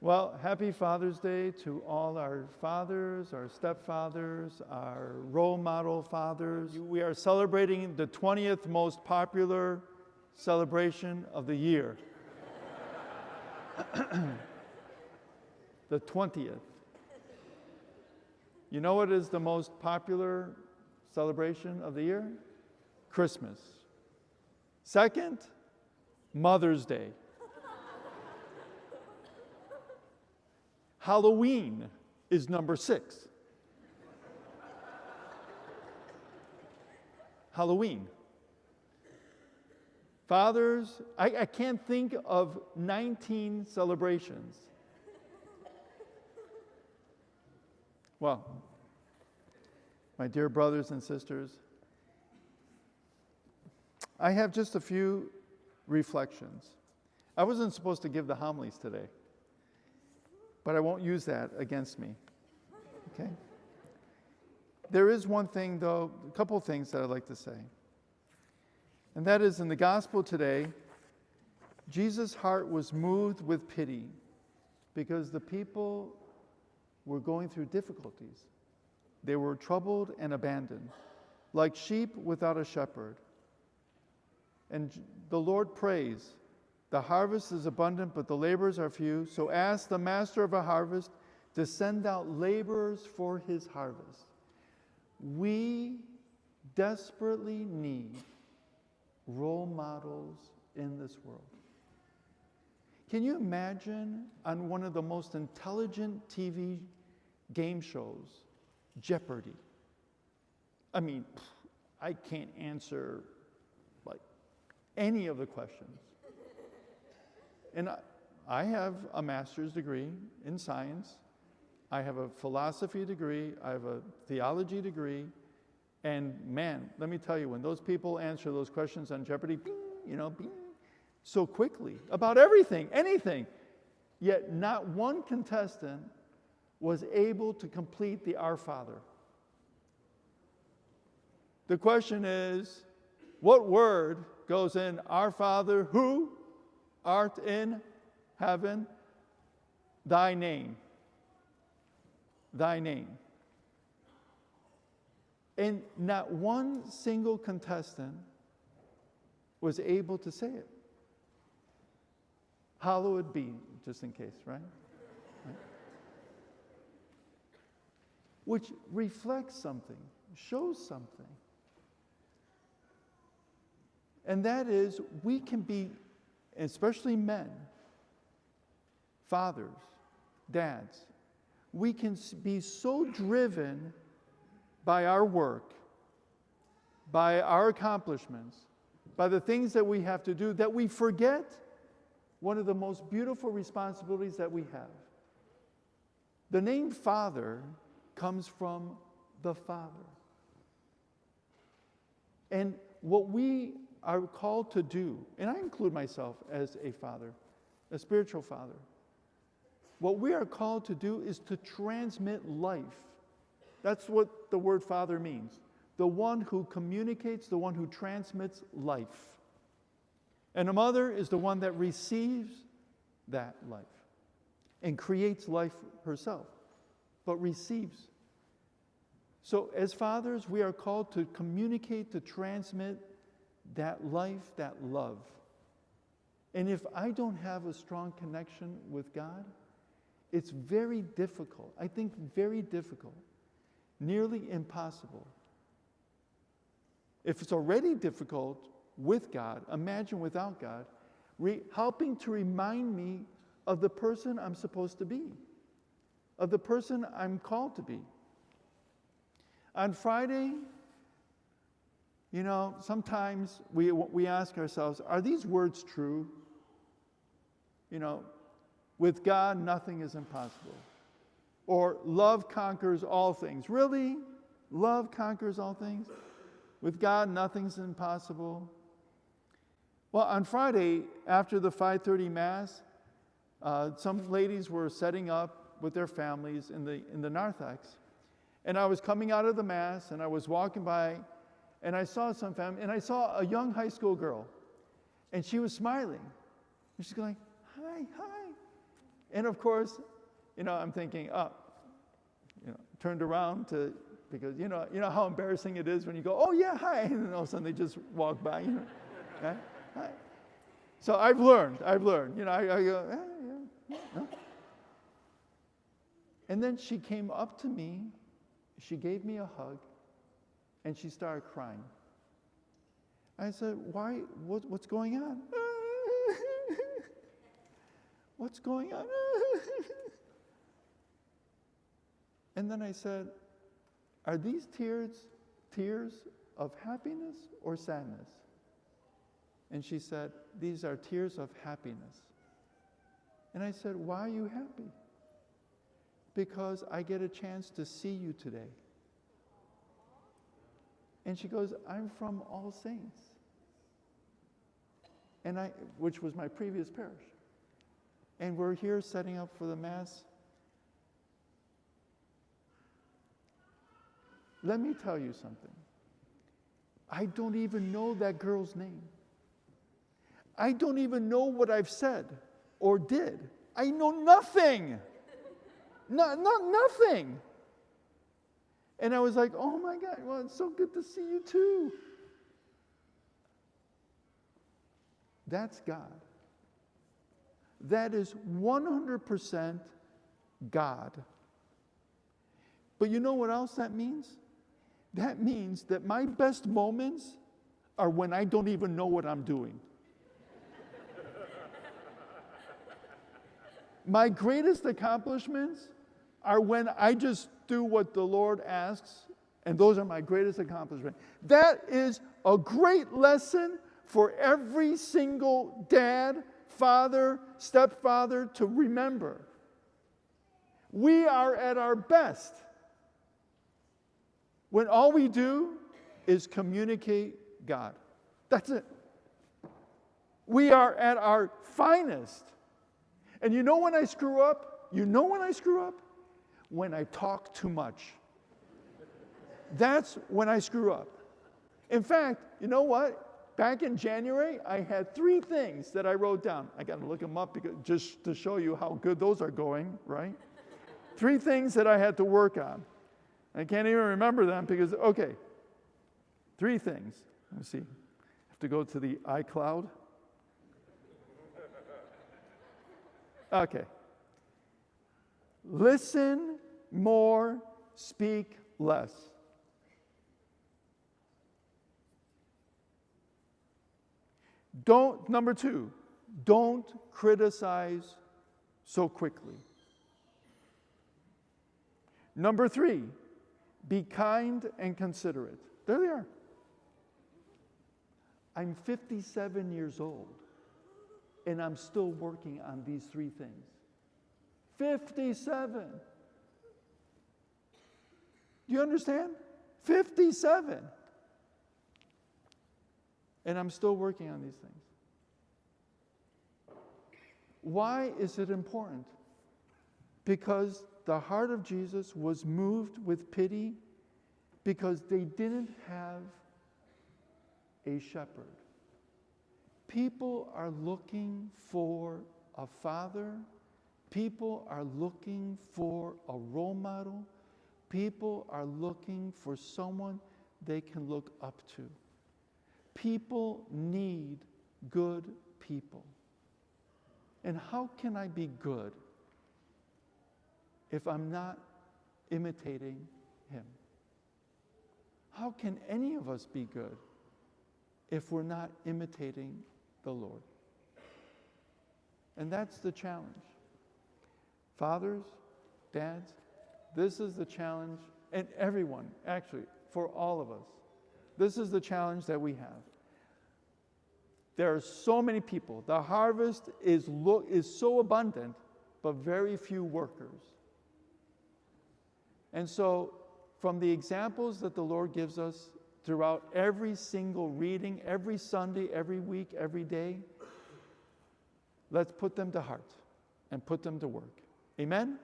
Well, happy Father's Day to all our fathers, our stepfathers, our role model fathers. We are celebrating the 20th most popular celebration of the year. The 20th. You know what is the most popular celebration of the year? Christmas. Second, Mother's Day. Halloween is number 6. Halloween. Fathers, I can't think of 19 celebrations. Well, my dear brothers and sisters, I have just a few reflections. I wasn't supposed to give the homilies today, but I won't use that against me, okay? There is one thing, though, a couple of things that I'd like to say. And that is, in the gospel today, Jesus' heart was moved with pity because the people were going through difficulties. They were troubled and abandoned, like sheep without a shepherd. And the Lord prays, "The harvest is abundant, but the laborers are few. So ask the master of a harvest to send out laborers for his harvest." We desperately need role models in this world. Can you imagine on one of the most intelligent TV game shows, Jeopardy? I mean, I can't answer like any of the questions. And I have a master's degree in science. I have a philosophy degree. I have a theology degree. And man, let me tell you, when those people answer those questions on Jeopardy, bing, bing, so quickly about everything, anything, yet not one contestant was able to complete the Our Father. The question is, what word goes in Our Father who art in heaven, thy name. Thy name. And not one single contestant was able to say it. Hallowed be, just in case, right? Which reflects something, shows something. And that is, we can be, especially men, fathers, dads, we can be so driven by our work, by our accomplishments, by the things that we have to do, that we forget one of the most beautiful responsibilities that we have. The name Father comes from the Father. And what we are called to do, and I include myself as a father, a spiritual father, what we are called to do is to transmit life. That's what the word Father means. The one who communicates, the one who transmits life. And a mother is the one that receives that life and creates life herself, but receives. So as fathers, we are called to communicate, to transmit that life, that love. And if I don't have a strong connection with God, it's very difficult, I think very difficult, nearly impossible. If it's already difficult with God, imagine without God, helping to remind me of the person I'm supposed to be, of the person I'm called to be. On Friday, sometimes we ask ourselves, are these words true? With God, nothing is impossible. Or love conquers all things. Really? Love conquers all things? With God, nothing's impossible. Well, on Friday, after the 5:30 Mass, some ladies were setting up with their families in the narthex. And I was coming out of the Mass, and I was walking by, and I saw some family, and I saw a young high school girl, and she was smiling. And she's going, hi, hi. And of course, I'm thinking, turned around because you know how embarrassing it is when you go, oh yeah, hi, and then all of a sudden they just walk by, right? Hi. So I've learned, I go, yeah. And then she came up to me, she gave me a hug, and she started crying. I said, why, what's going on? What's going on? And then I said, are these tears of happiness or sadness? And she said, these are tears of happiness. And I said, why are you happy? Because I get a chance to see you today. And she goes, I'm from All Saints. Which was my previous parish. And we're here setting up for the Mass. Let me tell you something. I don't even know that girl's name. I don't even know what I've said or did. I know nothing. Nothing. And I was like, oh my God, well, it's so good to see you too. That's God. That is 100% God. But you know what else that means? That means that my best moments are when I don't even know what I'm doing. My greatest accomplishments are when I just do what the Lord asks, and those are my greatest accomplishments. That is a great lesson for every single dad, father, stepfather to remember. We are at our best when all we do is communicate God. That's it. We are at our finest. And you know when I screw up? When I talk too much. That's when I screw up. In fact, you know what? Back in January, I had 3 things that I wrote down. I got to look them up just to show you how good those are going, right? 3 things that I had to work on. I can't even remember them because, 3 things. Let me see. I have to go to the iCloud. Okay. Listen more, speak less. Number 2, don't criticize so quickly. Number 3, be kind and considerate. There they are. I'm 57 years old, and I'm still working on these 3 things. 57. Do you understand? 57. And I'm still working on these things. Why is it important? Because the heart of Jesus was moved with pity because they didn't have a shepherd. People are looking for a father. People are looking for a role model. People are looking for someone they can look up to. People need good people. And how can I be good if I'm not imitating him? How can any of us be good if we're not imitating the Lord? And that's the challenge. Fathers, dads, this is the challenge, and everyone, actually, for all of us. This is the challenge that we have. There are so many people. The harvest is so abundant, but very few workers. And so, from the examples that the Lord gives us throughout every single reading, every Sunday, every week, every day, let's put them to heart and put them to work. Amen?